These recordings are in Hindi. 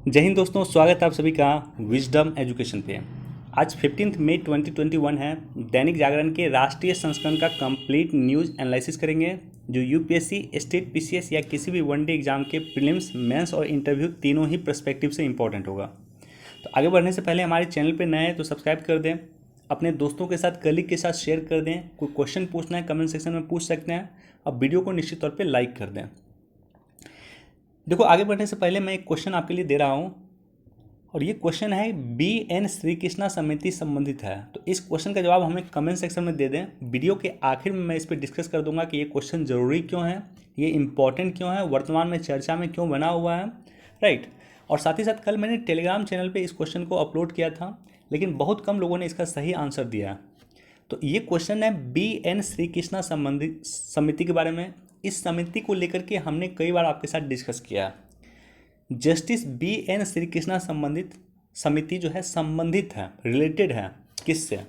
जय हिंद दोस्तों, स्वागत है आप सभी का विजडम एजुकेशन पे। आज 15 मई 2021 है। दैनिक जागरण के राष्ट्रीय संस्करण का कंप्लीट न्यूज़ एनालिसिस करेंगे जो यूपीएससी, स्टेट पीसीएस या किसी भी वनडे एग्जाम के प्रीलिम्स, मेंस और इंटरव्यू तीनों ही पर्सपेक्टिव से इंपॉर्टेंट होगा। तो आगे बढ़ने से पहले हमारे चैनल पे नए हैं तो सब्सक्राइब कर दें, अपने दोस्तों के साथ, कलीग के साथ शेयर कर दें। कोई क्वेश्चन पूछना है कमेंट सेक्शन में पूछ सकते हैं। अब वीडियो को निश्चित तौर पर लाइक कर दें। देखो, आगे बढ़ने से पहले मैं एक क्वेश्चन आपके लिए दे रहा हूँ और ये क्वेश्चन है BN श्री कृष्णा समिति संबंधित है। तो इस क्वेश्चन का जवाब हमें कमेंट सेक्शन में दे दें। वीडियो के आखिर में मैं इस पर डिस्कस कर दूंगा कि ये क्वेश्चन ज़रूरी क्यों है, ये इंपॉर्टेंट क्यों है, वर्तमान में चर्चा में क्यों बना हुआ है, राइट। और साथ ही साथ कल मैंने टेलीग्राम चैनल पर इस क्वेश्चन को अपलोड किया था, लेकिन बहुत कम लोगों ने इसका सही आंसर दिया है। तो ये क्वेश्चन है BN श्री कृष्णा संबंधित समिति के बारे में। इस समिति को लेकर के हमने कई बार आपके साथ डिस्कस किया है। जस्टिस BN श्री कृष्णा संबंधित समिति जो है संबंधित है, रिलेटेड है किससे?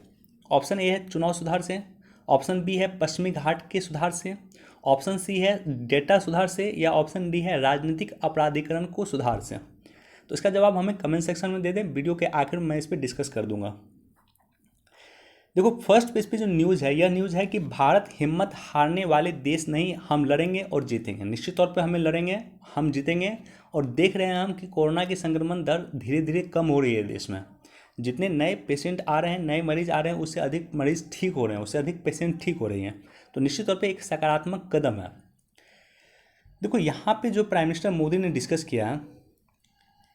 ऑप्शन ए है चुनाव सुधार से, ऑप्शन बी है पश्चिमी घाट के सुधार से, ऑप्शन सी है डेटा सुधार से, या ऑप्शन डी है राजनीतिक अपराधीकरण को सुधार से। तो इसका जवाब हमें कमेंट सेक्शन में दे दें। वीडियो के आखिर में मैं इस पर डिस्कस कर दूंगा। देखो, फर्स्ट पेज पे जो न्यूज़ है, यह न्यूज़ है कि भारत हिम्मत हारने वाले देश नहीं, हम लड़ेंगे और जीतेंगे। निश्चित तौर पे हमें लड़ेंगे, हम जीतेंगे। और देख रहे हैं हम कि कोरोना की संक्रमण दर धीरे धीरे कम हो रही है देश में। जितने नए पेशेंट आ रहे हैं, नए मरीज आ रहे हैं, उससे अधिक मरीज ठीक हो रहे हैं, उससे अधिक पेशेंट ठीक हो रही हैं। तो निश्चित तौर पर एक सकारात्मक कदम है। देखो, यहाँ पे जो प्राइम मिनिस्टर मोदी ने डिस्कस किया है,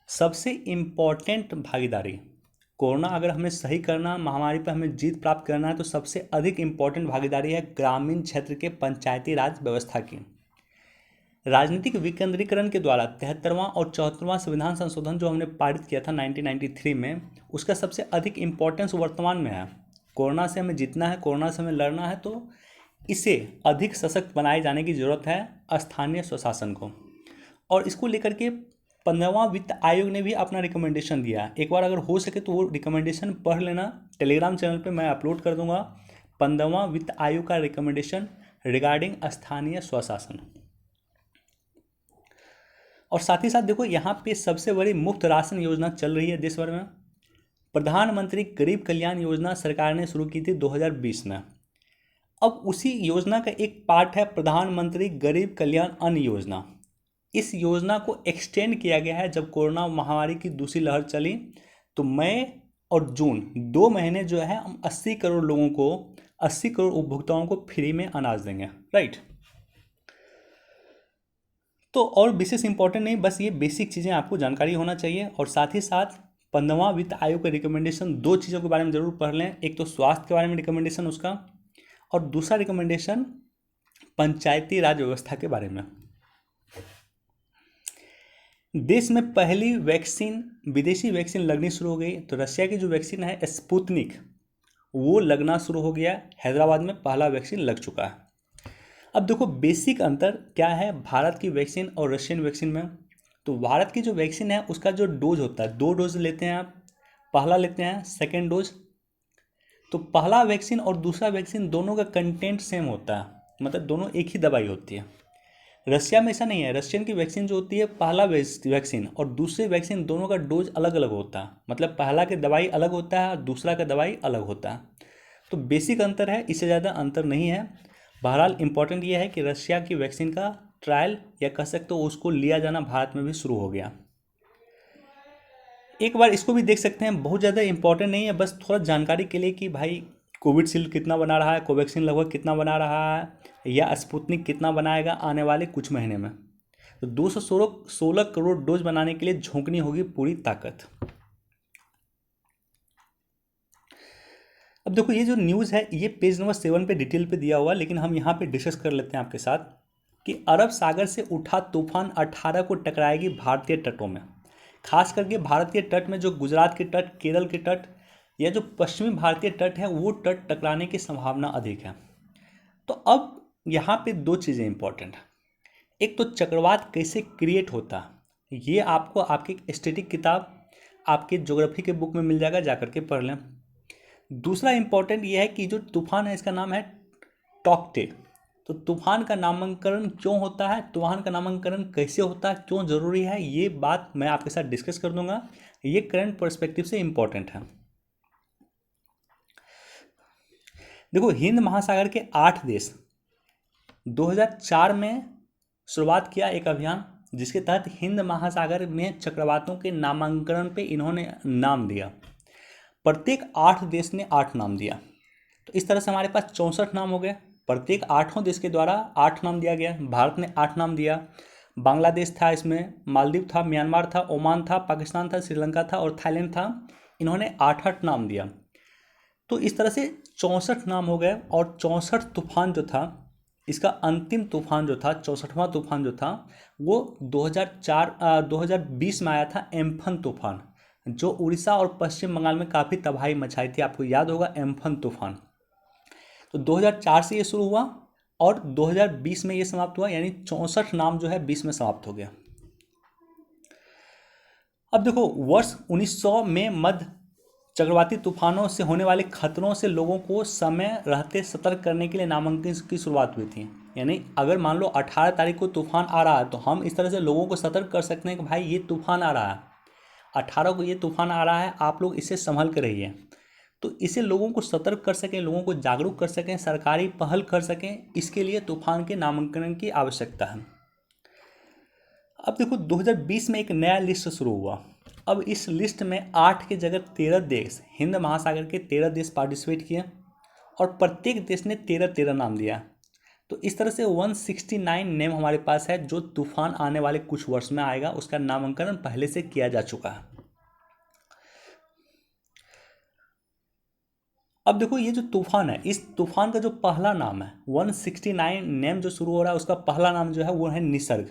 सबसे इम्पॉर्टेंट भागीदारी, कोरोना अगर हमें सही करना, महामारी पर हमें जीत प्राप्त करना है, तो सबसे अधिक इम्पॉर्टेंट भागीदारी है ग्रामीण क्षेत्र के पंचायती राज व्यवस्था की। राजनीतिक विकेंद्रीकरण के द्वारा 73वां और 74वां संविधान संशोधन जो हमने पारित किया था 1993 में, उसका सबसे अधिक इम्पोर्टेंस वर्तमान में है। कोरोना से हमें जीतना है, कोरोना से हमें लड़ना है, तो इसे अधिक सशक्त बनाए जाने की जरूरत है स्थानीय स्वशासन को। और इसको लेकर के 15वां वित्त आयोग ने भी अपना रिकमेंडेशन दिया है। एक बार अगर हो सके तो वो रिकमेंडेशन पढ़ लेना, टेलीग्राम चैनल पे मैं अपलोड कर दूंगा। 15वां वित्त आयोग का रिकमेंडेशन रिगार्डिंग स्थानीय स्वशासन। और साथ ही साथ देखो, यहाँ पे सबसे बड़ी मुफ्त राशन योजना चल रही है देश भर में। प्रधानमंत्री गरीब कल्याण योजना सरकार ने शुरू की थी 2020 में। अब उसी योजना का एक पार्ट है प्रधानमंत्री गरीब कल्याण अन्न योजना। इस योजना को एक्सटेंड किया गया है। जब कोरोना महामारी की दूसरी लहर चली तो मई और जून 2 महीने जो है हम 80 करोड़ लोगों को, 80 करोड़ उपभोक्ताओं को फ्री में अनाज देंगे, राइट। तो और विशेष इंपॉर्टेंट नहीं, बस ये बेसिक चीज़ें आपको जानकारी होना चाहिए। और साथ ही साथ 15वां वित्त आयोग का रिकमेंडेशन 2 चीज़ों के बारे में जरूर पढ़ लें। एक तो स्वास्थ्य के बारे में रिकमेंडेशन उसका, और दूसरा रिकमेंडेशन पंचायती राज व्यवस्था के बारे में। देश में पहली वैक्सीन, विदेशी वैक्सीन लगनी शुरू हो गई। तो रशिया की जो वैक्सीन है स्पुतनिक, वो लगना शुरू हो गया। हैदराबाद में पहला वैक्सीन लग चुका है। अब देखो, बेसिक अंतर क्या है भारत की वैक्सीन और रशियन वैक्सीन में। तो भारत की जो वैक्सीन है उसका जो डोज होता है, 2 डोज लेते हैं आप। पहला लेते हैं, सेकेंड डोज। तो पहला वैक्सीन और दूसरा वैक्सीन दोनों का कंटेंट सेम होता है, मतलब दोनों एक ही दवाई होती है। रशिया में ऐसा नहीं है। रशियन की वैक्सीन जो होती है, पहला वैक्सीन और दूसरे वैक्सीन दोनों का डोज अलग अलग होता है। मतलब पहला का दवाई अलग होता है और दूसरा का दवाई अलग होता है। तो बेसिक अंतर है, इससे ज़्यादा अंतर नहीं है। बहरहाल इंपॉर्टेंट ये है कि रशिया की वैक्सीन का ट्रायल, या कह सकते हो उसको लिया जाना, भारत में भी शुरू हो गया। एक बार इसको भी देख सकते हैं, बहुत ज़्यादा इंपॉर्टेंट नहीं है, बस थोड़ा जानकारी के लिए कि भाई कोविडशील्ड कितना बना रहा है, कोवैक्सीन लगभग कितना बना रहा है, या स्पुतनिक कितना बनाएगा आने वाले कुछ महीने में। तो 216 करोड़ डोज बनाने के लिए झोंकनी होगी पूरी ताकत। अब देखो, ये जो न्यूज़ है ये पेज नंबर 7 पे डिटेल पे दिया हुआ है, लेकिन हम यहाँ पे डिस्कस कर लेते हैं आपके साथ कि अरब सागर से उठा तूफान 18 को टकराएगी भारतीय तटों में। खास करके भारतीय तट में जो गुजरात के तट, केरल के तट, या जो पश्चिमी भारतीय तट है, वो तट टकराने की संभावना अधिक है। तो अब यहाँ पे 2 चीज़ें इंपॉर्टेंट है। एक तो चक्रवात कैसे क्रिएट होता है, ये आपको आपकी स्टैटिक किताब, आपके ज्योग्राफी के बुक में मिल जाएगा, जाकर के पढ़ लें। दूसरा इंपॉर्टेंट ये है कि जो तूफान है इसका नाम है टॉकटे। तो तूफान का नामकरण क्यों होता है, तूफान का नामकरण कैसे होता है, क्यों ज़रूरी है, ये बात मैं आपके साथ डिस्कस कर दूंगा। ये करंट पर्सपेक्टिव से इम्पोर्टेंट है। देखो, हिंद महासागर के 8 देश 2004 में शुरुआत किया एक अभियान, जिसके तहत हिंद महासागर में चक्रवातों के नामांकन पे इन्होंने नाम दिया। प्रत्येक 8 देश ने 8 नाम दिया। तो इस तरह से हमारे पास 64 नाम हो गए। प्रत्येक 8 देश के द्वारा 8 नाम दिया गया। भारत ने 8 नाम दिया, बांग्लादेश था, इसमें मालदीव था, म्यांमार था, ओमान था, पाकिस्तान था, श्रीलंका था और थाईलैंड था। इन्होंने 8-8 नाम दिया। तो इस तरह से 64 नाम हो गए। और 64 तूफान जो था, इसका अंतिम तूफान जो था, 64वां तूफान जो था, वो 2020 में आया था, एम्फन तूफान, जो उड़ीसा और पश्चिम बंगाल में काफ़ी तबाही मचाई थी। आपको याद होगा एम्फन तूफान। तो 2004 से ये शुरू हुआ और 2020 में ये समाप्त हुआ, यानी 64 नाम जो है 20 में समाप्त हो गया। अब देखो, वर्ष 1900 में मध्य चक्रवाती तूफानों से होने वाले खतरों से लोगों को समय रहते सतर्क करने के लिए नामांकन की शुरुआत हुई थी। यानी अगर मान लो 18 तारीख को तूफान आ रहा है, तो हम इस तरह से लोगों को सतर्क कर सकते हैं कि भाई ये तूफान आ रहा है, 18 को ये तूफान आ रहा है, आप लोग इसे संभल कर रहिए। तो इसे लोगों को सतर्क कर सकें, लोगों को जागरूक कर सकें, सरकारी पहल कर सकें, इसके लिए तूफान के नामांकन की आवश्यकता है। अब देखो, 2020 में एक नया लिस्ट शुरू हुआ। अब इस लिस्ट में 8 की जगह 13 देश, हिंद महासागर के 13 देश पार्टिसिपेट किए और प्रत्येक देश ने 13-13 नाम दिया। तो इस तरह से 169 नेम हमारे पास है, जो तूफान आने वाले कुछ वर्ष में आएगा, उसका नामांकन पहले से किया जा चुका है। अब देखो, ये जो तूफान है, इस तूफान का जो पहला नाम है, 169 नेम जो शुरू हो रहा है, उसका पहला नाम जो है वो है निसर्ग।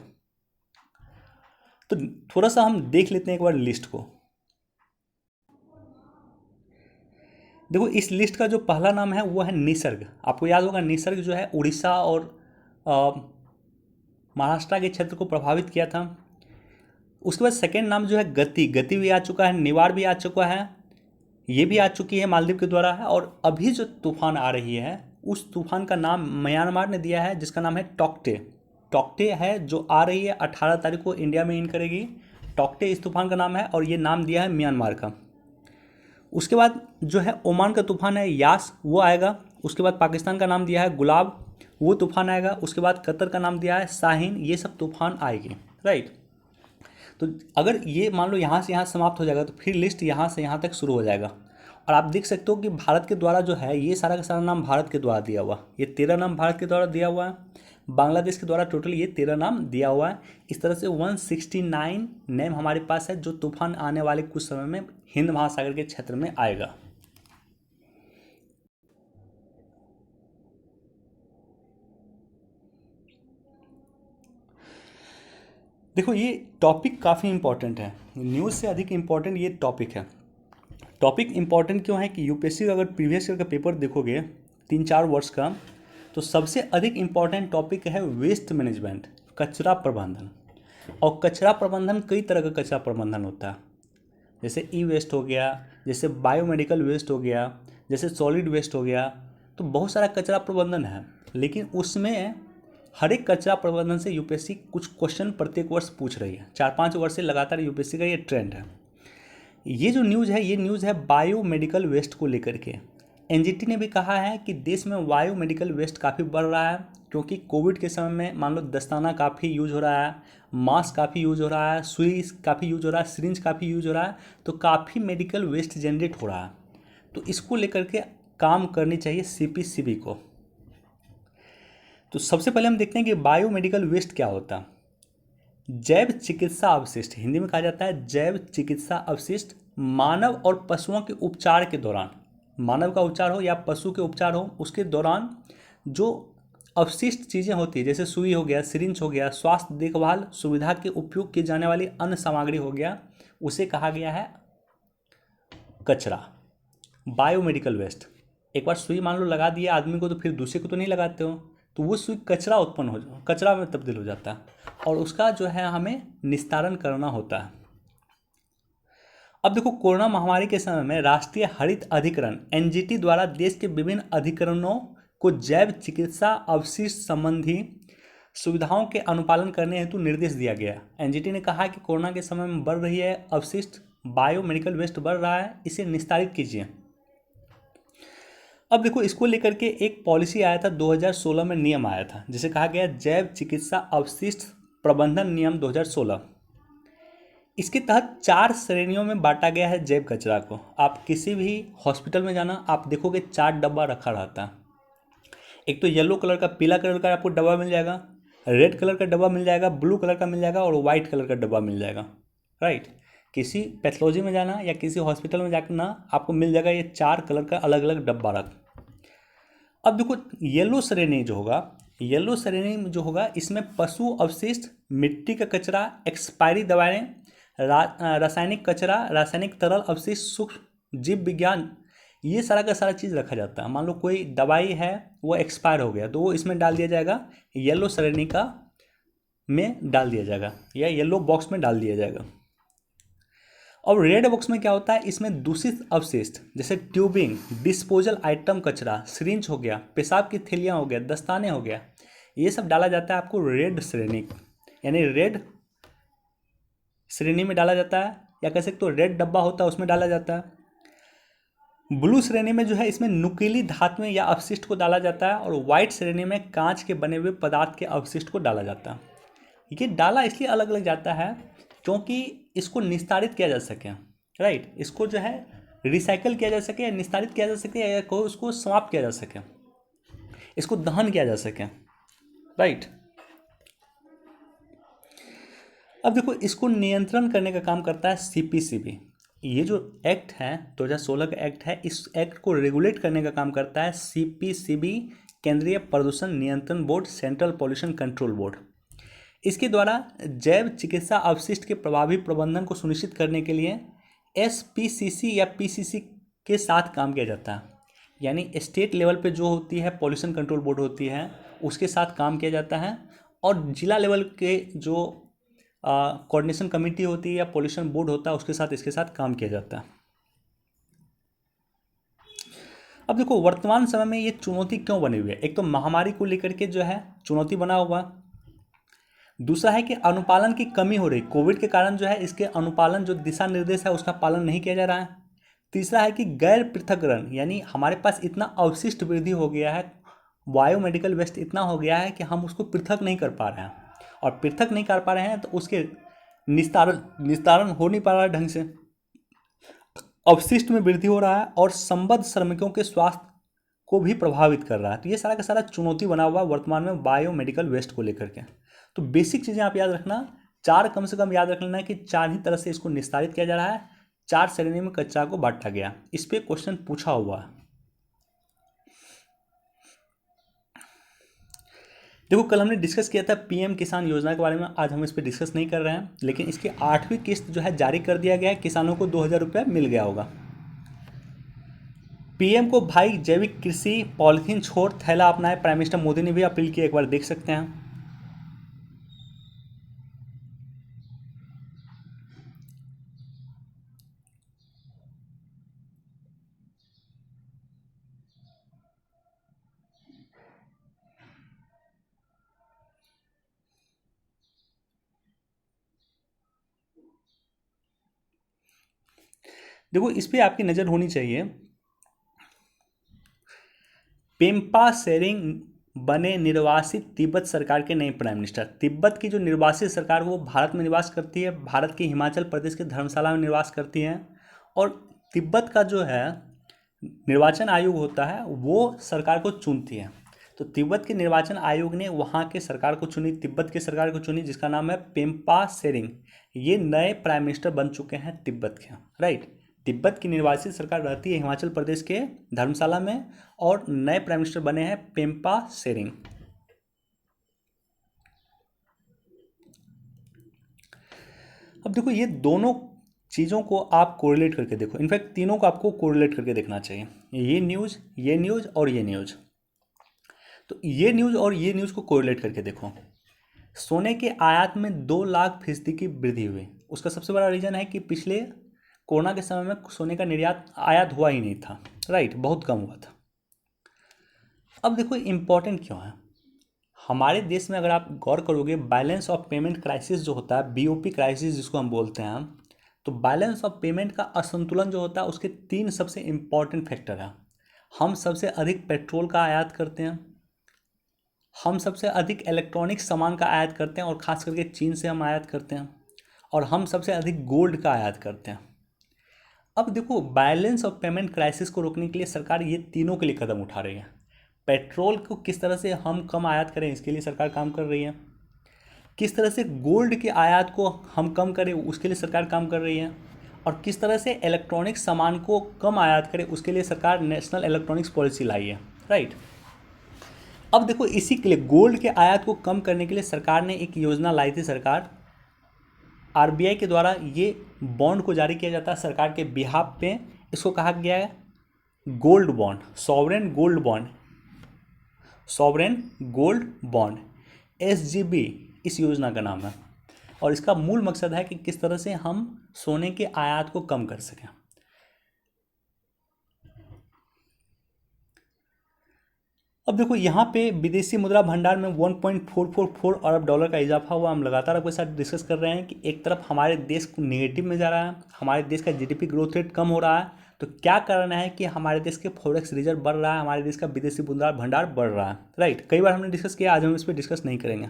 तो थोड़ा सा हम देख लेते हैं एक बार लिस्ट को। देखो, इस लिस्ट का जो पहला नाम है वो है निसर्ग। आपको याद होगा, निसर्ग जो है उड़ीसा और महाराष्ट्र के क्षेत्र को प्रभावित किया था। उसके बाद सेकेंड नाम जो है गति, गति भी आ चुका है, निवार भी आ चुका है, ये भी आ चुकी है, मालदीव के द्वारा है। और अभी जो तूफान आ रही है, उस तूफान का नाम म्यांमार ने दिया है, जिसका नाम है टॉक्टे। टॉक्टे है, जो आ रही है 18 तारीख को इंडिया में इन करेगी। टॉक्टे इस तूफान का नाम है और ये नाम दिया है म्यांमार का। उसके बाद जो है ओमान का तूफान है यास, वो आएगा। उसके बाद पाकिस्तान का नाम दिया है गुलाब, वो तूफान आएगा। उसके बाद कतर का नाम दिया है शाहीन, ये सब तूफान आएगी, राइट। तो अगर ये मान लो यहाँ से यहाँ समाप्त हो जाएगा, तो फिर लिस्ट यहाँ से यहाँ तक शुरू हो जाएगा। और आप देख सकते हो कि भारत के द्वारा जो है, ये सारा का सारा नाम भारत के द्वारा दिया हुआ, ये 13 नाम भारत के द्वारा दिया हुआ है। बांग्लादेश के द्वारा टोटल ये 13 नाम दिया हुआ है। इस तरह से 169 नेम हमारे पास है, जो तूफान आने वाले कुछ समय में हिंद महासागर के क्षेत्र में आएगा। देखो, ये टॉपिक काफ़ी इंपॉर्टेंट है, न्यूज़ से अधिक इम्पॉर्टेंट ये टॉपिक है। टॉपिक इंपॉर्टेंट क्यों है कि यूपीएससी का अगर प्रीवियस ईयर का पेपर देखोगे 3-4 वर्ष का, तो सबसे अधिक इम्पॉर्टेंट टॉपिक है वेस्ट मैनेजमेंट, कचरा प्रबंधन। और कचरा प्रबंधन कई तरह का कचरा प्रबंधन होता है, जैसे ई वेस्ट हो गया, जैसे बायोमेडिकल वेस्ट हो गया, जैसे सॉलिड वेस्ट हो गया। तो बहुत सारा कचरा प्रबंधन है, लेकिन उसमें हर एक कचरा प्रबंधन से यूपीएससी कुछ क्वेश्चन प्रत्येक वर्ष पूछ रही है। 4-5 वर्ष से लगातार यूपीएससी का ये ट्रेंड है। ये जो न्यूज़ है, ये न्यूज़ है बायोमेडिकल वेस्ट को लेकर के। एनजीटी ने भी कहा है कि देश में बायोमेडिकल वेस्ट काफ़ी बढ़ रहा है, क्योंकि कोविड के समय में मान लो दस्ताना काफ़ी यूज हो रहा है, मास्क काफ़ी यूज हो रहा है, सुई काफ़ी यूज हो रहा है, सिरिंज काफ़ी यूज हो रहा है, तो काफ़ी मेडिकल वेस्ट जनरेट हो रहा है। तो इसको लेकर के काम करनी चाहिए सीपीसीबी को। तो सबसे पहले हम देखते हैं कि बायोमेडिकल वेस्ट क्या होता है। जैव चिकित्सा अवशिष्ट, हिंदी में कहा जाता है जैव चिकित्सा अवशिष्ट, मानव और पशुओं के उपचार के दौरान, मानव का उपचार हो या पशु के उपचार हो, उसके दौरान जो अवशिष्ट चीज़ें होती है, जैसे सुई हो गया, सिरिंज हो गया, स्वास्थ्य देखभाल सुविधा के उपयोग की जाने वाली अन्य सामग्री हो गया, उसे कहा गया है कचरा, बायोमेडिकल वेस्ट। एक बार सुई मान लो लगा दिया आदमी को, तो फिर दूसरे को तो नहीं लगाते हो, तो वो सुई कचरा उत्पन्न हो, कचरा में तब्दील हो जाता है, और उसका जो है हमें निस्तारण करना होता है। अब देखो, कोरोना महामारी के समय में राष्ट्रीय हरित अधिकरण एनजीटी द्वारा देश के विभिन्न अधिकरणों को जैव चिकित्सा अवशिष्ट संबंधी सुविधाओं के अनुपालन करने हेतु निर्देश दिया गया। एनजीटी ने कहा कि कोरोना के समय में बढ़ रही है अवशिष्ट बायोमेडिकल वेस्ट बढ़ रहा है, इसे निस्तारित कीजिए। अब देखो, इसको लेकर के एक पॉलिसी आया था 2016 में, नियम आया था जिसे कहा गया जैव चिकित्सा अवशिष्ट प्रबंधन नियम 2016। इसके तहत 4 श्रेणियों में बांटा गया है जैव कचरा को। आप किसी भी हॉस्पिटल में जाना, आप देखोगे 4 डब्बा रखा रहता है। एक तो येलो कलर का, पीला कलर का आपको डब्बा मिल जाएगा, रेड कलर का डब्बा मिल जाएगा, ब्लू कलर का मिल जाएगा और वाइट कलर का डब्बा मिल जाएगा, राइट। किसी पैथोलॉजी में जाना या किसी हॉस्पिटल में जाना, आपको मिल जाएगा ये 4 कलर का अलग अलग डब्बा रख। अब देखो, येलो श्रेणी जो होगा इसमें पशु अवशिष्ट, मिट्टी का कचरा, एक्सपायरी दवाएं, रासायनिक कचरा, रासायनिक तरल अवशिष्ट, सूक्ष्म जीव विज्ञान, ये सारा का सारा चीज़ रखा जाता है। मान लो कोई दवाई है वो एक्सपायर हो गया तो वो इसमें डाल दिया जाएगा, येलो श्रेणी का में डाल दिया जाएगा या येलो बॉक्स में डाल दिया जाएगा। और रेड बॉक्स में क्या होता है, इसमें दूषित अवशिष्ट जैसे ट्यूबिंग, डिस्पोजल आइटम कचरा, सिरिंज हो गया, पेशाब की थैलियाँ हो गया, दस्ताने हो गया, ये सब डाला जाता है आपको रेड श्रेणी, यानी रेड श्रेणी में डाला जाता है, या कह सकते हो रेड डब्बा होता है उसमें डाला जाता है। ब्लू श्रेणी में जो है इसमें नुकीली धातुएं या अपशिष्ट को डाला जाता है, और व्हाइट श्रेणी में कांच के बने हुए पदार्थ के अपशिष्ट को डाला जाता है। ये डाला इसलिए अलग अलग जाता है क्योंकि इसको निस्तारित किया जा सके, राइट। इसको जो है रिसाइकल किया जा सके या निस्तारित किया जा सके या उसको समाप्त किया जा सके, इसको दहन किया जा सके, राइट। अब देखो, इसको नियंत्रण करने का काम करता है सीपीसीबी। ये जो एक्ट है 2016 का एक्ट है, इस एक्ट को रेगुलेट करने का काम करता है सीपीसीबी, केंद्रीय प्रदूषण नियंत्रण board, central pollution control board. इसके द्वारा जैव चिकित्सा अवशिष्ट के प्रभावी प्रबंधन को सुनिश्चित करने के लिए एसपीसीसी या पीसीसी के साथ काम किया जाता है। यानी स्टेट लेवल पे जो होती है पॉल्यूशन कंट्रोल बोर्ड होती है उसके साथ काम किया जाता है, और जिला लेवल के जो कोऑर्डिनेशन कमेटी होती है या पॉल्यूशन बोर्ड होता है उसके साथ इसके साथ काम किया जाता है। अब देखो, वर्तमान समय में ये चुनौती क्यों बनी हुई है। एक तो महामारी को लेकर के जो है चुनौती बना हुआ, दूसरा है कि अनुपालन की कमी हो रही, कोविड के कारण जो है इसके अनुपालन जो दिशा निर्देश है उसका पालन नहीं किया जा रहा है। तीसरा है कि गैर पृथक्करण, यानी हमारे पास इतना अवशिष्ट वृद्धि हो गया है, बायोमेडिकल वेस्ट इतना हो गया है कि हम उसको पृथक नहीं कर पा रहे हैं, और पृथक नहीं कर पा रहे हैं तो उसके निस्तारण हो नहीं पा रहा है ढंग से, अवशिष्ट में वृद्धि हो रहा है और संबद्ध श्रमिकों के स्वास्थ्य को भी प्रभावित कर रहा है। तो ये सारा का सारा चुनौती बना हुआ वर्तमान में बायोमेडिकल वेस्ट को लेकर के। तो बेसिक चीज़ें आप याद रखना, 4 कम से कम याद रख लेना कि 4 ही तरह से इसको निस्तारित किया जा रहा है, 4 श्रेणी में कचरा को बांटा गया। इस पर क्वेश्चन पूछा हुआ है। देखो, कल हमने डिस्कस किया था पीएम किसान योजना के बारे में, आज हम इस पर डिस्कस नहीं कर रहे हैं, लेकिन इसकी 8वीं किस्त जो है जारी कर दिया गया है, किसानों को 2000 रुपये मिल गया होगा। पीएम को भाई जैविक कृषि, पॉलीथीन छोड़ थैला अपनाए, प्राइम मिनिस्टर मोदी ने भी अपील की, एक बार देख सकते हैं। देखो, इस पर आपकी नज़र होनी चाहिए। पेम्पा सेरिंग बने निर्वासित तिब्बत सरकार के नए प्राइम मिनिस्टर। तिब्बत की जो निर्वासित सरकार वो भारत में निवास करती है, भारत के हिमाचल प्रदेश के धर्मशाला में निवास करती है, और तिब्बत का जो है निर्वाचन आयोग होता है वो सरकार को चुनती है। तो तिब्बत के निर्वाचन आयोग ने वहाँ के सरकार को चुनी, तिब्बत की सरकार को चुनी, जिसका नाम है पेम्पा सेरिंग। ये नए प्राइम मिनिस्टर बन चुके हैं तिब्बत के, राइट। तिब्बत की निर्वासित सरकार रहती है हिमाचल प्रदेश के धर्मशाला में, और नए प्राइम मिनिस्टर बने हैं पेम्पा सेरिंग। अब देखो, ये दोनों चीज़ों को आप कोरिलेट करके देखो, इनफैक्ट तीनों को आपको कोरिलेट करके देखना चाहिए, ये न्यूज़, ये न्यूज़ और ये न्यूज़। तो ये न्यूज़ और ये न्यूज़ को कोरिलेट करके देखो। सोने के आयात में 2,00,000% की वृद्धि हुई। उसका सबसे बड़ा रीज़न है कि पिछले कोरोना के समय में सोने का निर्यात आयात हुआ ही नहीं था, राइट, बहुत कम हुआ था। अब देखो इम्पोर्टेंट क्यों है, हमारे देश में अगर आप गौर करोगे बैलेंस ऑफ पेमेंट क्राइसिस जो होता है, बीओपी क्राइसिस जिसको हम बोलते हैं, तो बैलेंस ऑफ पेमेंट का असंतुलन जो होता है उसके तीन सबसे इम्पॉर्टेंट फैक्टर हैं। हम सबसे अधिक पेट्रोल का आयात करते हैं, हम सबसे अधिक इलेक्ट्रॉनिक सामान का आयात करते हैं और ख़ास करके चीन से हम आयात करते हैं, और हम सबसे अधिक गोल्ड का आयात करते हैं। अब देखो बैलेंस ऑफ पेमेंट क्राइसिस को रोकने के लिए सरकार ये तीनों के लिए कदम उठा रही है। पेट्रोल को किस तरह से हम कम आयात करें इसके लिए सरकार काम कर रही है, किस तरह से गोल्ड के आयात को हम कम करें उसके लिए सरकार काम कर रही है, और किस तरह से इलेक्ट्रॉनिक सामान को कम आयात करें उसके लिए सरकार नेशनल इलेक्ट्रॉनिक्स पॉलिसी लाई है, राइट। अब देखो इसी के लिए गोल्ड के आयात को कम करने के लिए सरकार ने एक योजना लाई थी। सरकार आरबीआई के द्वारा ये बॉन्ड को जारी किया जाता है सरकार के बिहाफ पे, इसको कहा गया है gold bond, sovereign gold bond, sovereign gold bond, SGB इस योजना का नाम है। और इसका मूल मकसद है कि किस तरह से हम सोने के आयात को कम कर सकें। अब देखो यहाँ पे विदेशी मुद्रा भंडार में 1.444 अरब डॉलर का इजाफा हुआ। हम लगातार आपके साथ डिस्कस कर रहे हैं कि एक तरफ हमारे देश को नेगेटिव में जा रहा है, हमारे देश का जीडीपी ग्रोथ रेट कम हो रहा है, तो क्या कारण है कि हमारे देश के फॉरेक्स रिजर्व बढ़ रहा है, हमारे देश का विदेशी मुद्रा भंडार बढ़ रहा है, राइट। कई बार हमने डिस्कस किया, आज हम इस पर डिस्कस नहीं करेंगे।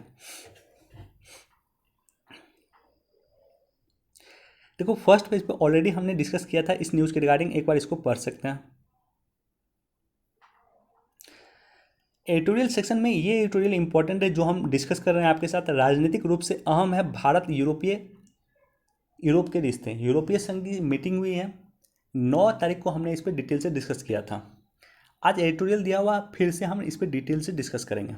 देखो फर्स्ट पेज पे ऑलरेडी हमने डिस्कस किया था इस न्यूज़ के रिगार्डिंग, एक बार इसको पढ़ सकते हैं। एडिटोरियल सेक्शन में ये एडिटोरियल इंपॉर्टेंट है जो हम डिस्कस कर रहे हैं आपके साथ। राजनीतिक रूप से अहम है भारत यूरोप के रिश्ते। यूरोपीय संघ की मीटिंग हुई है 9 तारीख को, हमने इस पर डिटेल से डिस्कस किया था। आज एडिटोरियल दिया हुआ, फिर से हम इस पर डिटेल से डिस्कस करेंगे।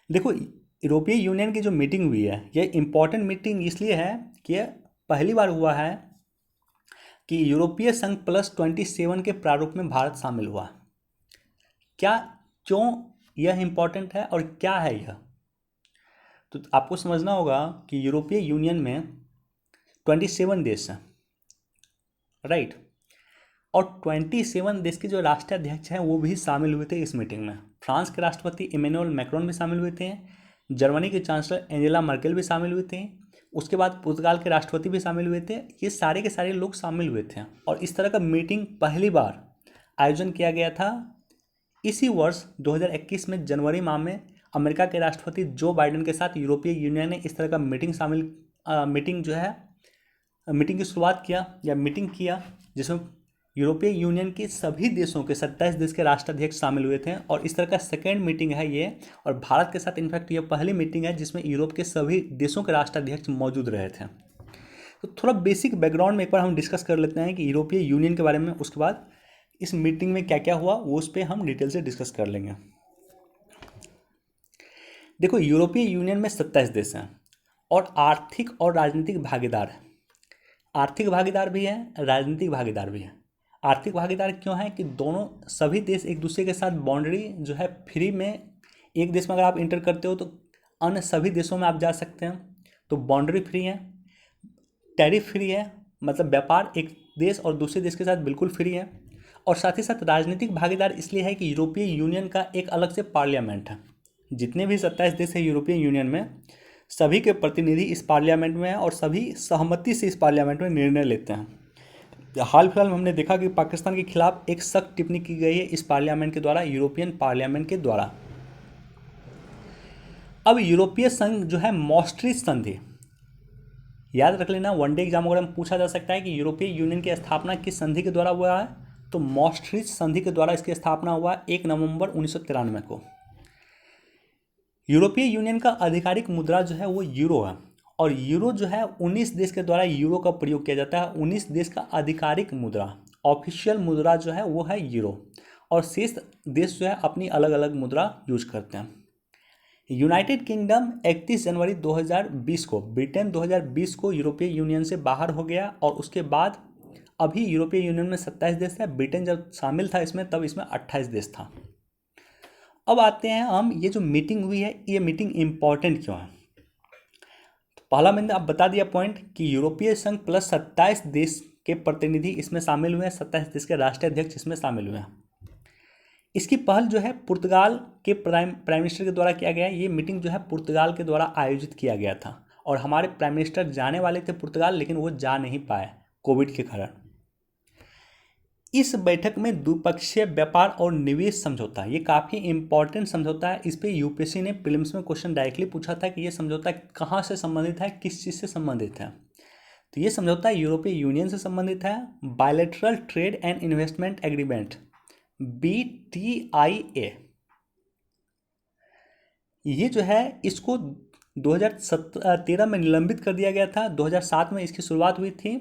देखो यूरोपीय यूनियन की जो मीटिंग हुई है यह इंपॉर्टेंट मीटिंग इसलिए है कि यह पहली बार हुआ है कि यूरोपीय संघ +27 के प्रारूप में भारत शामिल हुआ। क्या, क्यों यह इंपॉर्टेंट है और क्या है यह, तो आपको समझना होगा कि यूरोपीय यूनियन में 27 देश हैं, राइट। और 27 देश के जो राष्ट्राध्यक्ष हैं वो भी शामिल हुए थे इस मीटिंग में। फ्रांस के राष्ट्रपति इमैनुअल मैक्रोन भी शामिल हुए थे, जर्मनी के चांसलर एंजेला मर्केल भी शामिल हुए थे, उसके बाद पुर्तगाल के राष्ट्रपति भी शामिल हुए थे। ये सारे के सारे लोग शामिल हुए थे और इस तरह का मीटिंग पहली बार आयोजन किया गया था इसी वर्ष 2021 में जनवरी माह में। अमेरिका के राष्ट्रपति जो बाइडेन के साथ यूरोपीय यूनियन ने इस तरह का मीटिंग की शुरुआत किया या मीटिंग किया, जिसमें यूरोपीय यूनियन के सभी देशों के 27 देश के राष्ट्राध्यक्ष शामिल हुए थे। और इस तरह का सेकेंड मीटिंग है ये, और भारत के साथ इनफैक्ट ये पहली मीटिंग है जिसमें यूरोप के सभी देशों के राष्ट्राध्यक्ष मौजूद रहे थे। तो थोड़ा बेसिक बैकग्राउंड में एक बार हम डिस्कस कर लेते हैं कि यूरोपीय यूनियन के बारे में, उसके बाद इस मीटिंग में क्या क्या हुआ वो उस पर हम डिटेल से डिस्कस कर लेंगे। देखो यूरोपीय यूनियन में 27 देश हैं और आर्थिक और राजनीतिक भागीदार हैं। आर्थिक भागीदार भी हैं, राजनीतिक भागीदार भी हैं। आर्थिक भागीदार क्यों है कि दोनों सभी देश एक दूसरे के साथ बाउंड्री जो है फ्री में, एक देश में अगर आप इंटर करते हो तो अन्य सभी देशों में आप जा सकते हैं, तो बाउंड्री फ्री है, टैरिफ फ्री है, मतलब व्यापार एक देश और दूसरे देश के साथ बिल्कुल फ्री है। और साथ ही साथ राजनीतिक भागीदार इसलिए है कि यूरोपीय यूनियन का एक अलग से पार्लियामेंट है। जितने भी 27 देश हैं यूरोपीय यूनियन में, सभी के प्रतिनिधि इस पार्लियामेंट में हैं और सभी सहमति से इस पार्लियामेंट में निर्णय लेते हैं। हाल फिलहाल में हमने देखा कि पाकिस्तान के खिलाफ एक सख्त टिप्पणी की गई है इस पार्लियामेंट के द्वारा, यूरोपियन पार्लियामेंट के द्वारा। अब यूरोपीय संघ जो है मॉस्ट्रिच संधि, याद रख लेना, वनडे एग्जाम वगैरह में पूछा जा सकता है कि यूरोपीय यूनियन की स्थापना किस संधि के द्वारा हुआ है, तो मॉस्ट्रिच संधि के द्वारा इसकी स्थापना हुआ 1 नवंबर 1993 को। यूरोपीय यूनियन का आधिकारिक मुद्रा जो है वो यूरो है, और यूरो जो है 19 देश के द्वारा यूरो का प्रयोग किया जाता है। 19 देश का आधिकारिक मुद्रा, ऑफिशियल मुद्रा जो है वो है यूरो, और शेष देश जो है अपनी अलग अलग मुद्रा यूज करते हैं। यूनाइटेड किंगडम 31 जनवरी 2020 को, ब्रिटेन 2020 को यूरोपीय यूनियन से बाहर हो गया, और उसके बाद अभी यूरोपीय यूनियन में 27 देश है। ब्रिटेन जब शामिल था इसमें तब इसमें 28 देश था। अब आते हैं हम, ये जो मीटिंग हुई है ये मीटिंग इम्पॉर्टेंट क्यों है। तो पहला मैंने अब बता दिया पॉइंट कि यूरोपीय संघ प्लस 27 देश के प्रतिनिधि इसमें शामिल हुए हैं, 27 देश के राष्ट्रीय अध्यक्ष इसमें शामिल हुए हैं। इसकी पहल जो है पुर्तगाल के प्राइम मिनिस्टर के द्वारा किया गया। ये मीटिंग जो है पुर्तगाल के द्वारा आयोजित किया गया था और हमारे प्राइम मिनिस्टर जाने वाले थे पुर्तगाल, लेकिन वो जा नहीं पाए कोविड के कारण। इस बैठक में द्विपक्षीय व्यापार और निवेश समझौता, ये काफ़ी इंपॉर्टेंट समझौता है। इस पे यूपीएससी ने प्रीलिम्स में क्वेश्चन डायरेक्टली पूछा था कि ये समझौता कहाँ से संबंधित है, किस चीज़ से संबंधित है। तो ये समझौता यूरोपीय यूनियन से संबंधित है। Bilateral trade and investment agreement, BTIA। ये जो है इसको 2013 में निलंबित कर दिया गया था। 2007 में इसकी शुरुआत हुई थी।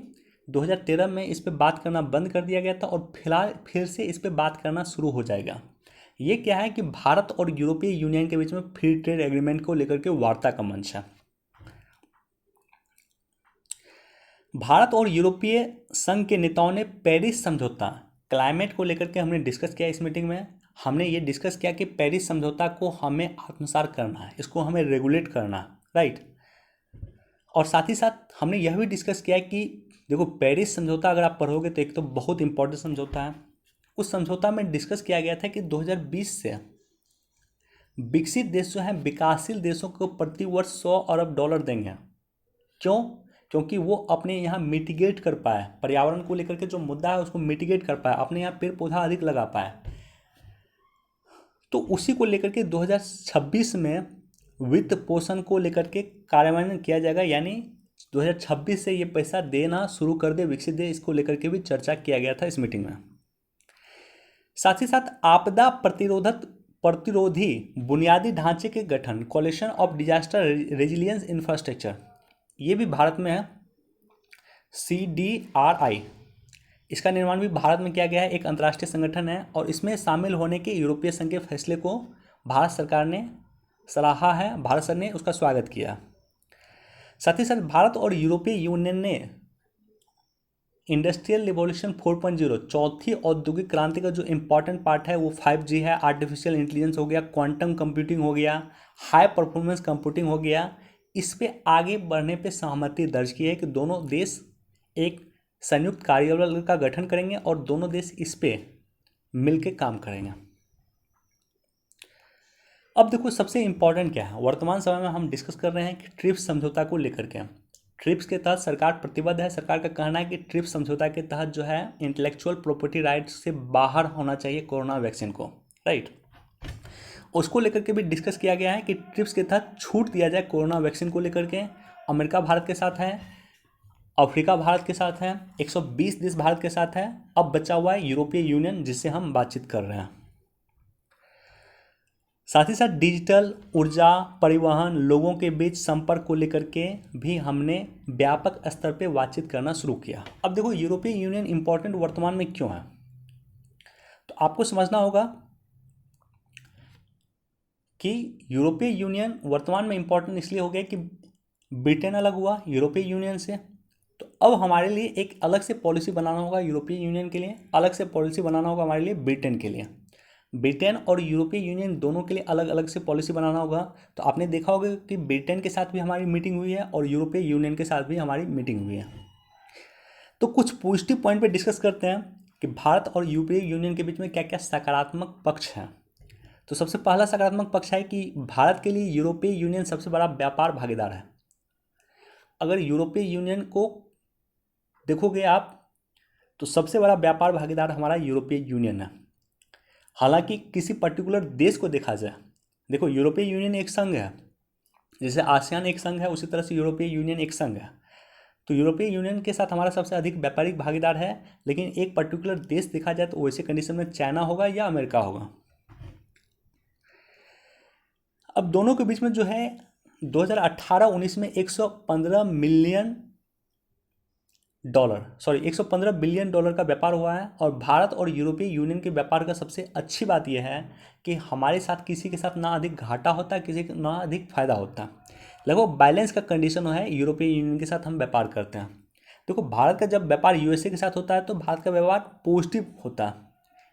2013 में इस पे बात करना बंद कर दिया गया था और फिलहाल फिर से इस पे बात करना शुरू हो जाएगा। ये क्या है कि भारत और यूरोपीय यूनियन के बीच में फ्री ट्रेड एग्रीमेंट को लेकर के वार्ता का मंच है। भारत और यूरोपीय संघ के नेताओं ने पेरिस समझौता, क्लाइमेट को लेकर के हमने डिस्कस किया इस मीटिंग में। हमने ये डिस्कस किया कि पेरिस समझौता को हमें आत्मसात करना है, इसको हमें रेगुलेट करना है, राइट। और साथ ही साथ हमने यह भी डिस्कस किया कि देखो पेरिस समझौता अगर आप पढ़ोगे तो एक तो बहुत इंपॉर्टेंट समझौता है। उस समझौता में डिस्कस किया गया था कि 2020 से विकसित देश जो हैं विकासशील देशों को प्रति वर्ष $100 अरब देंगे। क्यों? क्योंकि वो अपने यहाँ मिटिगेट कर पाए, पर्यावरण को लेकर के जो मुद्दा है उसको मिटिगेट कर पाए, अपने यहाँ पेड़ पौधा अधिक लगा पाए। तो उसी को लेकर के 2026 में वित्त पोषण को लेकर के कार्यान्वयन किया जाएगा, यानी 2026 से ये पैसा देना शुरू कर दे विकसित देश, इसको लेकर के भी चर्चा किया गया था इस मीटिंग में। साथ ही साथ आपदा प्रतिरोधी बुनियादी ढांचे के गठन, collision of disaster resilience infrastructure, ये भी भारत में है। CDRI, इसका निर्माण भी भारत में किया गया है, एक अंतर्राष्ट्रीय संगठन है और इसमें शामिल होने के यूरोपीय संघ के फैसले को भारत सरकार ने सराहा है, भारत सरकार ने उसका स्वागत किया। साथ ही साथ भारत और यूरोपीय यूनियन ने इंडस्ट्रियल रिवॉल्यूशन 4.0, चौथी औद्योगिक क्रांति का जो इम्पॉर्टेंट पार्ट है वो 5G है, आर्टिफिशियल इंटेलिजेंस हो गया, क्वांटम कंप्यूटिंग हो गया, हाई परफॉर्मेंस कंप्यूटिंग हो गया, इस पे आगे बढ़ने पे सहमति दर्ज की है कि दोनों देश एक संयुक्त कार्यबल का गठन करेंगे और दोनों देश इस पे मिलकर काम करेंगे। अब देखो सबसे इम्पॉर्टेंट क्या है, वर्तमान समय में हम डिस्कस कर रहे हैं कि ट्रिप्स समझौता को लेकर के। ट्रिप्स के तहत सरकार प्रतिबद्ध है, सरकार का कहना है कि ट्रिप्स समझौता के तहत जो है इंटेलेक्चुअल प्रॉपर्टी राइट्स से बाहर होना चाहिए कोरोना वैक्सीन को, राइट। उसको लेकर के भी डिस्कस किया गया है कि ट्रिप्स के तहत छूट दिया जाए कोरोना वैक्सीन को लेकर के। अमेरिका भारत के साथ है, अफ्रीका भारत के साथ है, 120 देश भारत के साथ है, अब बचा हुआ है यूरोपीय यूनियन जिससे हम बातचीत कर रहे हैं। साथ ही साथ डिजिटल ऊर्जा, परिवहन, लोगों के बीच संपर्क को लेकर के भी हमने व्यापक स्तर पे बातचीत करना शुरू किया। अब देखो यूरोपीय यूनियन इंपॉर्टेंट वर्तमान में क्यों है, तो आपको समझना होगा कि यूरोपीय यूनियन वर्तमान में इंपॉर्टेंट इसलिए हो गया कि ब्रिटेन अलग हुआ यूरोपीय यूनियन से, तो अब हमारे लिए एक अलग से पॉलिसी बनाना होगा यूरोपीय यूनियन के लिए, अलग से पॉलिसी बनाना होगा हमारे लिए ब्रिटेन के लिए। ब्रिटेन और यूरोपीय यूनियन दोनों के लिए अलग अलग से पॉलिसी बनाना होगा। तो आपने देखा होगा कि ब्रिटेन के साथ भी हमारी मीटिंग हुई है और यूरोपीय यूनियन के साथ भी हमारी मीटिंग हुई है। तो कुछ पॉजिटिव पॉइंट पे डिस्कस करते हैं कि भारत और यूरोपीय यूनियन के बीच में क्या क्या सकारात्मक पक्ष हैं। तो सबसे पहला सकारात्मक पक्ष है कि भारत के लिए यूरोपीय यूनियन सबसे बड़ा व्यापार भागीदार है। अगर यूरोपीय यूनियन को देखोगे आप तो सबसे बड़ा व्यापार भागीदार हमारा यूरोपीय यूनियन है। हालांकि किसी पर्टिकुलर देश को देखा जाए, देखो यूरोपीय यूनियन एक संघ है, जैसे आसियान एक संघ है उसी तरह से यूरोपीय यूनियन एक संघ है। तो यूरोपीय यूनियन के साथ हमारा सबसे अधिक व्यापारिक भागीदार है, लेकिन एक पर्टिकुलर देश देखा जाए तो वैसे कंडीशन में चाइना होगा या अमेरिका होगा। अब दोनों के बीच में जो है 2018-19 में 115 बिलियन डॉलर का व्यापार हुआ है। और भारत और यूरोपीय यूनियन के व्यापार का सबसे अच्छी बात यह है कि हमारे साथ किसी के साथ ना अधिक घाटा होता है, किसी का ना अधिक फायदा होता है, लगभग बैलेंस का कंडीशन है। यूरोपीय यूनियन के साथ हम व्यापार करते हैं। देखो भारत का जब व्यापार यूएसए के साथ होता है तो भारत का व्यापार पॉजिटिव होता है,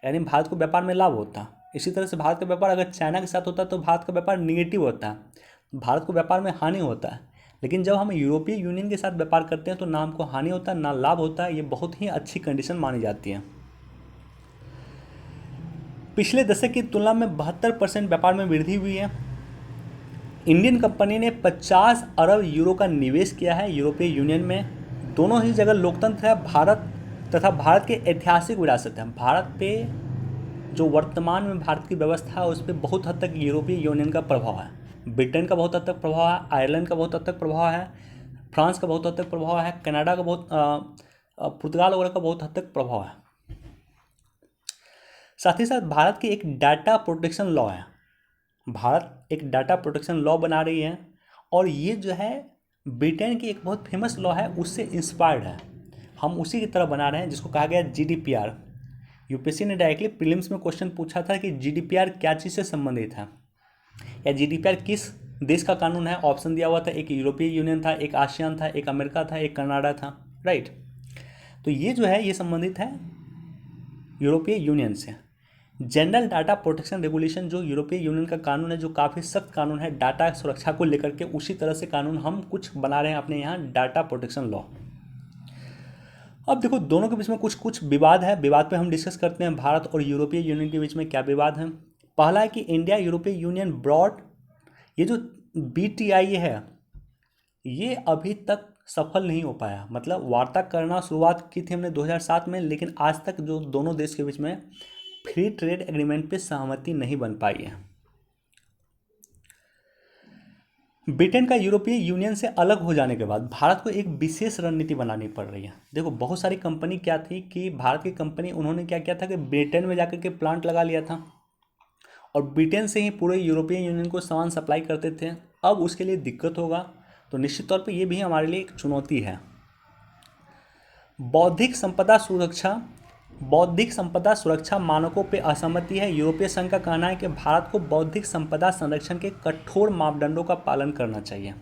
यानी भारत को व्यापार में लाभ होता है। इसी तरह से भारत का व्यापार अगर चाइना के साथ होता है तो भारत का व्यापार निगेटिव होता है, भारत को व्यापार में हानि होता है। लेकिन जब हम यूरोपीय यूनियन के साथ व्यापार करते हैं तो ना हमको हानि होता है ना लाभ होता है। ये बहुत ही अच्छी कंडीशन मानी जाती है। पिछले दशक की तुलना में 72% व्यापार में वृद्धि हुई है। इंडियन कंपनी ने 50 अरब यूरो का निवेश किया है यूरोपीय यूनियन में। दोनों ही जगह लोकतंत्र है भारत तथा भारत के ऐतिहासिक विरासत है। भारत पे जो वर्तमान में भारत की व्यवस्था है उस पर बहुत हद तक यूरोपीय यूनियन का प्रभाव है, ब्रिटेन का बहुत हद तक प्रभाव है, आयरलैंड का बहुत हद तक प्रभाव है, फ्रांस का बहुत हद तक प्रभाव है, कनाडा का पुर्तगाल वगैरह का बहुत हद तक प्रभाव है। साथ ही साथ भारत की एक डाटा प्रोटेक्शन लॉ है। भारत एक डाटा प्रोटेक्शन लॉ बना रही है और ये जो है ब्रिटेन की एक बहुत फेमस लॉ है उससे इंस्पायर्ड है। हम उसी की तरह बना रहे हैं जिसको कहा गया जीडीपीआर। यूपीएससी ने डायरेक्टली प्रीलिम्स में क्वेश्चन पूछा था कि जीडीपीआर क्या चीज़ से संबंधित है या जीडीपीआर किस देश का कानून है। ऑप्शन दिया हुआ था, एक यूरोपीय यूनियन था, एक आसियान था, एक अमेरिका था, एक कनाडा था, राइट। तो ये जो है ये संबंधित है यूरोपीय यूनियन से। जनरल डाटा प्रोटेक्शन रेगुलेशन जो यूरोपीय यूनियन का कानून है, जो काफ़ी सख्त कानून है डाटा सुरक्षा को लेकर के, उसी तरह से कानून हम कुछ बना रहे हैं अपने यहाँ, डाटा प्रोटेक्शन लॉ। अब देखो दोनों के बीच में कुछ कुछ विवाद है। विवाद पे हम डिस्कस करते हैं भारत और यूरोपीय यूनियन के बीच में क्या विवाद है। पहला है कि इंडिया यूरोपीय यूनियन ब्रॉड, ये जो बीटीआई है ये अभी तक सफल नहीं हो पाया। मतलब वार्ता करना शुरुआत की थी हमने 2007 में, लेकिन आज तक जो दोनों देश के बीच में फ्री ट्रेड एग्रीमेंट पे सहमति नहीं बन पाई है। ब्रिटेन का यूरोपीय यूनियन से अलग हो जाने के बाद भारत को एक विशेष रणनीति बनानी पड़ रही है। देखो बहुत सारी कंपनी क्या थी कि भारत की कंपनी उन्होंने क्या किया था कि ब्रिटेन में जाकर के प्लांट लगा लिया था और ब्रिटेन से ही पूरे यूरोपीय यूनियन को सामान सप्लाई करते थे। अब उसके लिए दिक्कत होगा, तो निश्चित तौर पे ये भी हमारे लिए एक चुनौती है। बौद्धिक संपदा सुरक्षा मानकों पे असहमति है। यूरोपीय संघ का कहना है कि भारत को बौद्धिक संपदा संरक्षण के कठोर मापदंडों का पालन करना चाहिए।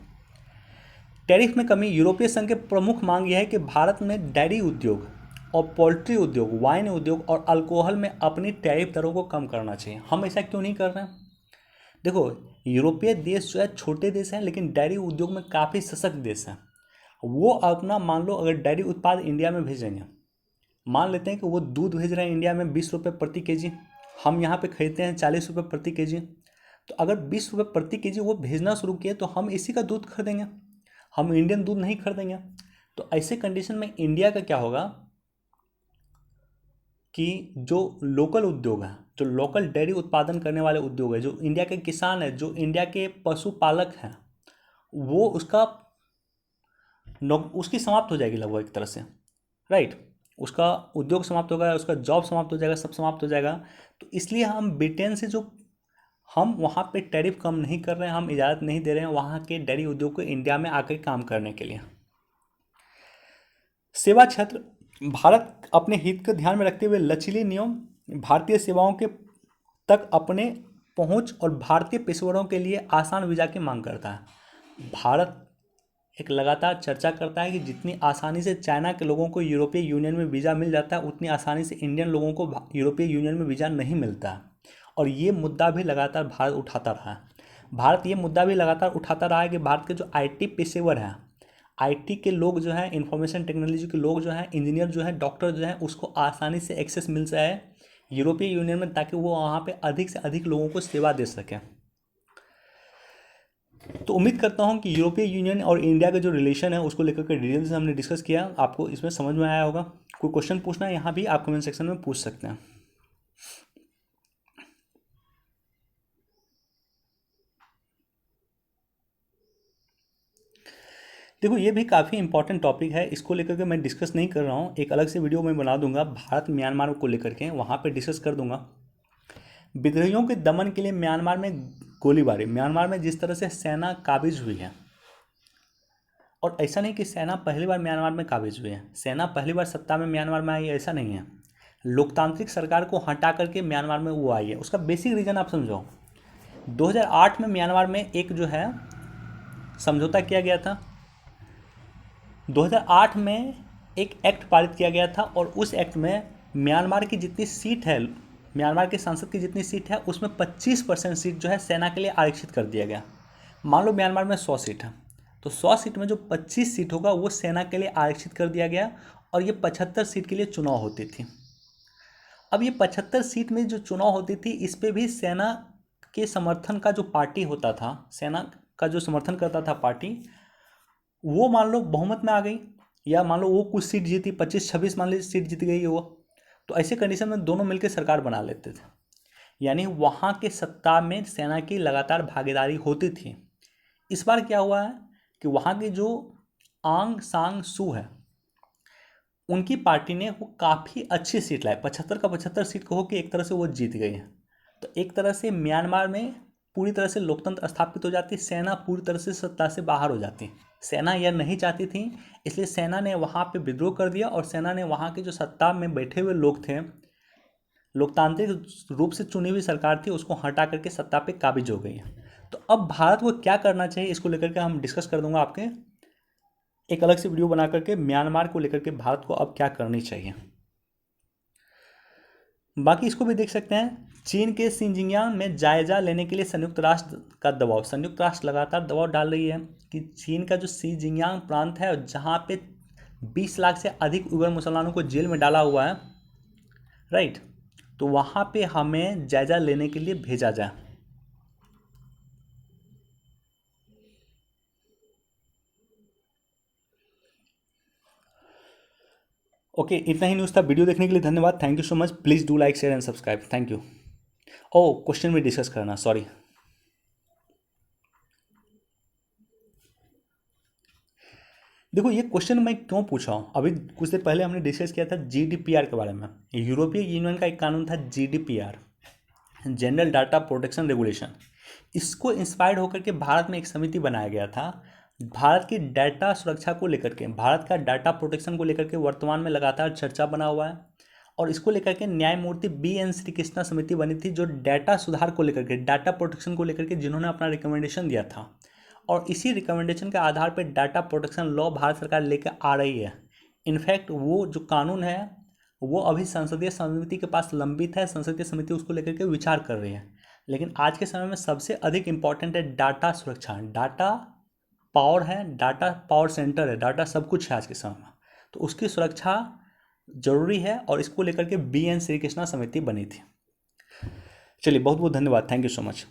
टैरिफ में कमी, यूरोपीय संघ की प्रमुख मांग यह है कि भारत में डेयरी उद्योग और पोल्ट्री उद्योग, वाइन उद्योग और अल्कोहल में अपनी टैरिफ दरों को कम करना चाहिए। हम ऐसा क्यों नहीं कर रहे हैं? देखो यूरोपीय देश जो है छोटे देश हैं, लेकिन डेयरी उद्योग में काफ़ी सशक्त देश हैं। वो अपना मान लो अगर डेयरी उत्पाद इंडिया में भेजेंगे, मान लेते हैं कि वो दूध भेज रहे हैं इंडिया में 20 रुपये प्रति केजी, हम यहाँ पे खरीदते हैं 40 रुपये प्रति केजी। तो अगर 20 रुपये प्रति केजी वो भेजना शुरू किए तो हम इसी का दूध खरीदेंगे, हम इंडियन दूध नहीं खरीदेंगे। तो ऐसे कंडीशन में इंडिया का क्या होगा कि जो लोकल उद्योग है, जो लोकल डेयरी उत्पादन करने वाले उद्योग है, जो इंडिया के किसान है, जो इंडिया के पशुपालक हैं, वो उसकी समाप्त हो जाएगी लगभग एक तरह से, राइट। उसका उद्योग समाप्त होगा, उसका जॉब समाप्त हो जाएगा, सब समाप्त हो जाएगा। तो इसलिए हम ब्रिटेन से जो हम वहाँ पे टैरिफ कम नहीं कर रहे हैं, हम इजाज़त नहीं दे रहे हैं वहाँ के डेयरी उद्योग को इंडिया में आकर काम करने के लिए। सेवा क्षेत्र, भारत अपने हित को ध्यान में रखते हुए लचीले नियम, भारतीय सेवाओं के तक अपने पहुँच और भारतीय पेशेवरों के लिए आसान वीज़ा की मांग करता है। भारत एक लगातार चर्चा करता है कि जितनी आसानी से चाइना के लोगों को यूरोपीय यूनियन में वीज़ा मिल जाता है, उतनी आसानी से इंडियन लोगों को यूरोपीय यूनियन में वीज़ा नहीं मिलता है। और ये मुद्दा भी लगातार भारत उठाता रहा है। भारत ये मुद्दा भी लगातार उठाता रहा है कि भारत के जो आईटी पेशेवर हैं, आईटी के लोग जो हैं, इंफॉर्मेशन टेक्नोलॉजी के लोग जो हैं, इंजीनियर जो हैं, डॉक्टर जो हैं, उसको आसानी से एक्सेस मिल जाए यूरोपीय यूनियन में, ताकि वो वहाँ पे अधिक से अधिक लोगों को सेवा दे सकें। तो उम्मीद करता हूँ कि यूरोपीय यूनियन और इंडिया का जो रिलेशन है उसको लेकर के डिटेल से हमने डिस्कस किया, आपको इसमें समझ में आया होगा। कोई क्वेश्चन पूछना है यहाँ भी आप कमेंट सेक्शन में पूछ सकते हैं। देखो ये भी काफ़ी इंपॉर्टेंट टॉपिक है, इसको लेकर के मैं डिस्कस नहीं कर रहा हूँ, एक अलग से वीडियो मैं बना दूंगा भारत म्यांमार को लेकर के, वहाँ पे डिस्कस कर दूंगा। विद्रोहियों के दमन के लिए म्यांमार में गोलीबारी, म्यांमार में जिस तरह से सेना काबिज हुई है, और ऐसा नहीं कि सेना पहली बार म्यांमार में काबिज हुई है, सेना पहली बार सत्ता में म्यांमार में आई है, ऐसा नहीं है। लोकतांत्रिक सरकार को हटा करके म्यांमार में वो आई है। उसका बेसिक रीज़न आप समझो, 2008 में म्यांमार में एक जो है समझौता किया गया था। 2008 में एक एक्ट पारित किया गया था और उस एक्ट में म्यांमार की जितनी सीट है, म्यांमार के सांसद की जितनी सीट है, उसमें 25% सीट जो है सेना के लिए आरक्षित कर दिया गया। मान लो म्यांमार में 100 सीट है, तो 100 सीट में जो 25 सीट होगा वो सेना के लिए आरक्षित कर दिया गया और ये 75 सीट के लिए चुनाव होती थी। अब ये 75 सीट में जो चुनाव होती थी, इस पे भी सेना के समर्थन का जो पार्टी होता था, सेना का जो समर्थन करता था पार्टी, वो मान लो बहुमत में आ गई, या मान लो वो कुछ सीट जीती, 25-26 मान लीजिए सीट जीत गई वो, तो ऐसे कंडीशन में दोनों मिलकर सरकार बना लेते थे। यानी वहाँ के सत्ता में सेना की लगातार भागीदारी होती थी। इस बार क्या हुआ है कि वहाँ की जो आंग सांग सू है, उनकी पार्टी ने वो काफ़ी अच्छी सीट लाए, 75 का 75 सीट कहो कि एक तरह से वो जीत गई है। तो एक तरह से म्यांमार में पूरी तरह से लोकतंत्र स्थापित हो जाती, सेना पूरी तरह से सत्ता से बाहर हो जाती। सेना यह नहीं चाहती थी, इसलिए सेना ने वहाँ पे विद्रोह कर दिया, और सेना ने वहाँ के जो सत्ता में बैठे हुए लोग थे, लोकतांत्रिक रूप से चुनी हुई सरकार थी, उसको हटा करके सत्ता पे काबिज हो गई है। तो अब भारत को क्या करना चाहिए, इसको लेकर के हम डिस्कस कर दूंगा आपके एक अलग से वीडियो बना करके, म्यांमार को लेकर के भारत को अब क्या करनी चाहिए। बाकी इसको भी देख सकते हैं, चीन के सिंजियांग में जायजा लेने के लिए संयुक्त राष्ट्र का दबाव, संयुक्त राष्ट्र लगातार दबाव डाल रही है कि चीन का जो सिंजियांग प्रांत है, जहाँ पे 20 लाख से अधिक उइगर मुसलमानों को जेल में डाला हुआ है, राइट, तो वहाँ पे हमें जायजा लेने के लिए भेजा जाए। ओके, इतना ही न्यूज़ था। वीडियो देखने के लिए धन्यवाद, thank you so much. Please do like share and subscribe, thank you. ओ, क्वेश्चन भी डिस्कस करना, सॉरी। देखो ये क्वेश्चन मैं क्यों पूछा हूँ, अभी कुछ देर पहले हमने डिस्कस किया था जीडीपीआर के बारे में। यूरोपीय यूनियन का एक कानून था GDPR, general data protection regulation. इसको इंस्पायर्ड होकर के भारत में एक समिति बनाया गया था। भारत की डाटा सुरक्षा को लेकर के, भारत का डाटा प्रोटेक्शन को लेकर के वर्तमान में लगातार चर्चा बना हुआ है, और इसको लेकर के न्यायमूर्ति BN श्रीकृष्णा समिति बनी थी, जो डाटा सुधार को लेकर के, डाटा प्रोटेक्शन को लेकर के जिन्होंने अपना रिकमेंडेशन दिया था, और इसी रिकमेंडेशन के आधार पर डाटा प्रोटेक्शन लॉ भारत सरकार लेकर आ रही है। इनफैक्ट वो जो कानून है वो अभी संसदीय समिति के पास लंबित है, संसदीय समिति उसको लेकर के विचार कर रही है। लेकिन आज के समय में सबसे अधिक इम्पॉर्टेंट है डाटा सुरक्षा। डाटा पावर है, डाटा पावर सेंटर है, डाटा सब कुछ है आज के समय में, तो उसकी सुरक्षा जरूरी है, और इसको लेकर के BN श्रीकृष्णा समिति बनी थी। चलिए, बहुत बहुत धन्यवाद, थैंक यू सो मच।